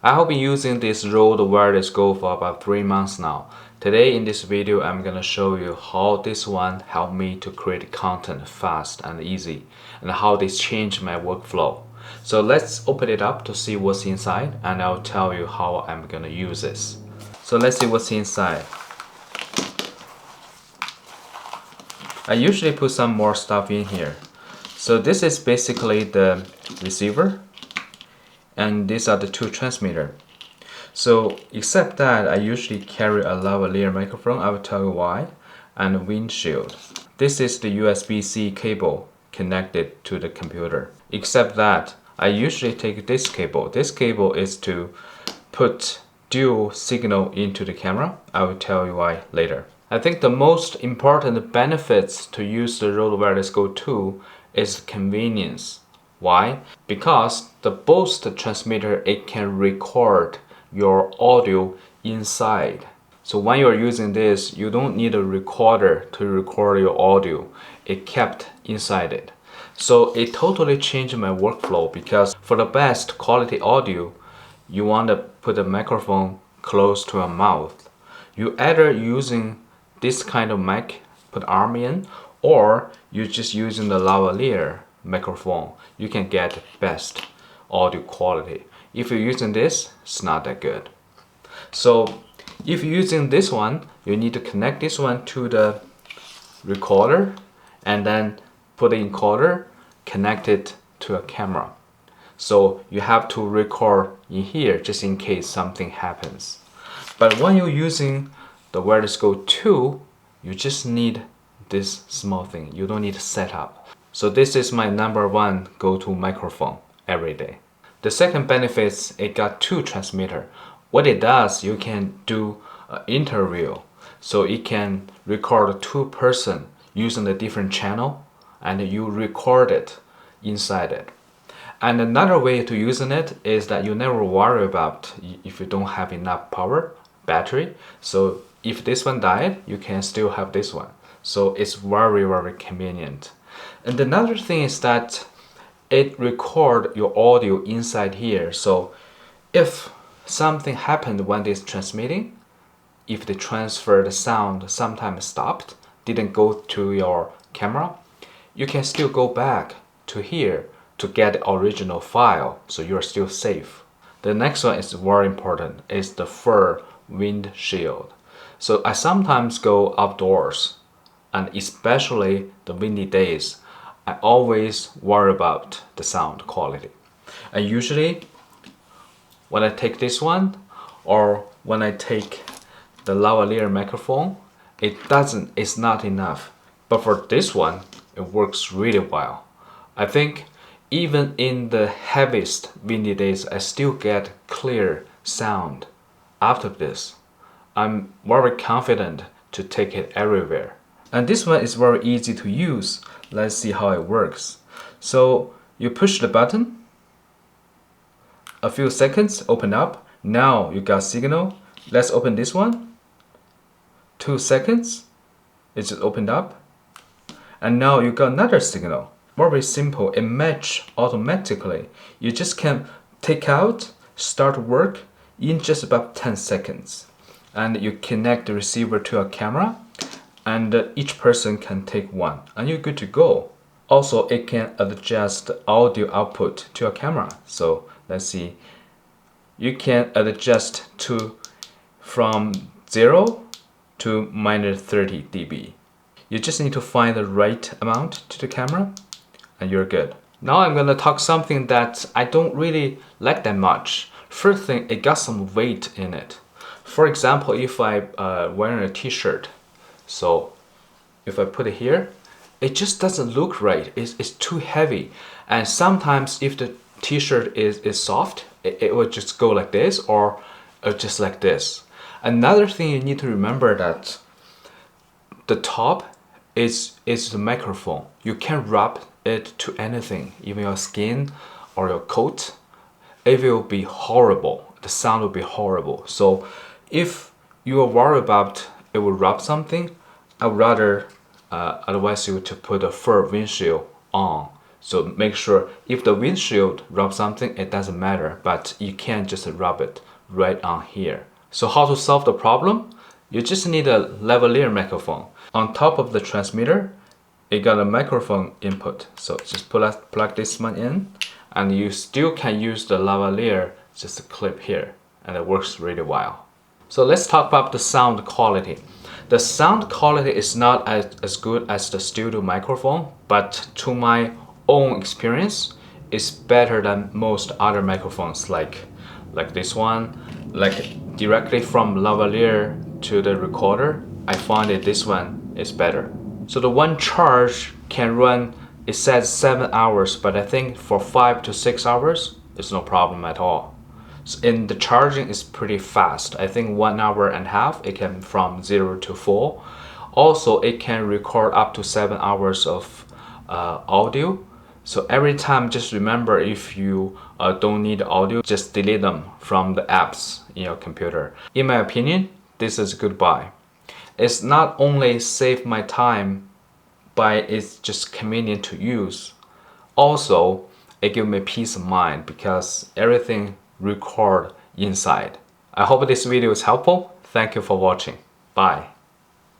I have been using this Rode Wireless Go for about 3 months now. Today in this video I'm gonna show you how this one helped me to create content fast and easy, and how this changed my workflow. So let's open it up to see what's inside, and I'll tell you how I'm gonna use this. So let's see what's inside. I usually put some more stuff in here. So this is basically the receiver, and these are the two transmitters. So except that I usually carry a lavalier microphone, I will tell you why, and a windshield. This is the USB-C cable connected to the computer. Except that I usually take this cable. This cable is to put dual signal into the camera. I will tell you why later. I think the most important benefits to use the Rode Wireless Go 2 is convenience. Why? Because both the transmitter, it can record your audio inside. So when you're using this, you don't need a recorder to record your audio. It kept inside it. So it totally changed my workflow, because for the best quality audio, you want to put the microphone close to your mouth. You either using this kind of mic, put arm in, or you're just using the lavalier microphone. You can get best audio quality. If you're using this, it's not that good. So if you're using this one, you need to connect this one to the recorder, and then put the encoder, connect it to a camera. So you have to record in here just in case something happens. But when you're using the Wireless Go 2, you just need this small thing. You don't need to set up. So this is my #1 go-to microphone every day. The second benefit is it got two transmitters. What it does, you can do an interview. So it can record two person using a different channel, and you record it inside it. And another way to using it is that you never worry about if you don't have enough power, battery. So if this one died, you can still have this one. So it's very, very convenient. And another thing is that it record your audio inside here. So if something happened when it's transmitting, if the transfer, the sound sometimes stopped, didn't go to your camera, you can still go back to here to get the original file, so you're still safe. The next one is very important, is the fur windshield. So I sometimes go outdoors, and especially the windy days, I always worry about the sound quality. And usually when I take this one, or when I take the lavalier microphone, it's not enough. But for this one, it works really well. I think even in the heaviest windy days, I still get clear sound after this. I'm very confident to take it everywhere. And this one is very easy to use. Let's see how it works. So you push the button, a few seconds, open up. Now you got signal. Let's open this one. 2 seconds, it just opened up. And now you got another signal. Very simple, it matches automatically. You just can take out, start work in just about 10 seconds. And you connect the receiver to a camera, and each person can take one, and you're good to go. Also, it can adjust the audio output to a camera. So let's see, you can adjust to from 0 to -30 dB. You just need to find the right amount to the camera, and you're good. Now I'm gonna talk something that I don't really like that much. First thing, it got some weight in it. For example, if I wearing a t-shirt, so if I put it here, it just doesn't look right. It's too heavy. And sometimes if the t-shirt is soft, it will just go like this, or just like this. Another thing you need to remember, that the top is the microphone. You can rub it to anything, even your skin or your coat. It will be horrible. The sound will be horrible. So if you are worried about it will rub something, I would rather advise you to put a fur windshield on, So make sure if the windshield rubs something, it doesn't matter, but you can't just rub it right on here. So how to solve the problem? You just need a lavalier microphone. On top of the transmitter, it got a microphone input. So just plug this one in, and you still can use the lavalier just a clip here, and it works really well. So let's talk about the sound quality. The sound quality is not as good as the studio microphone, but to my own experience, it's better than most other microphones like this one, like directly from lavalier to the recorder. I find that this one is better. So the one charge can run, it says 7 hours, but I think for 5 to 6 hours, it's no problem at all. And the charging is pretty fast. I think 1 hour and a half, it can from 0 to full. Also, it can record up to 7 hours of audio. So every time, just remember, if you don't need audio, just delete them from the apps in your computer. In my opinion, this is a good buy. It's not only save my time, but it's just convenient to use. Also, it gives me peace of mind because everything record inside. I hope this video is helpful. Thank you for watching. Bye.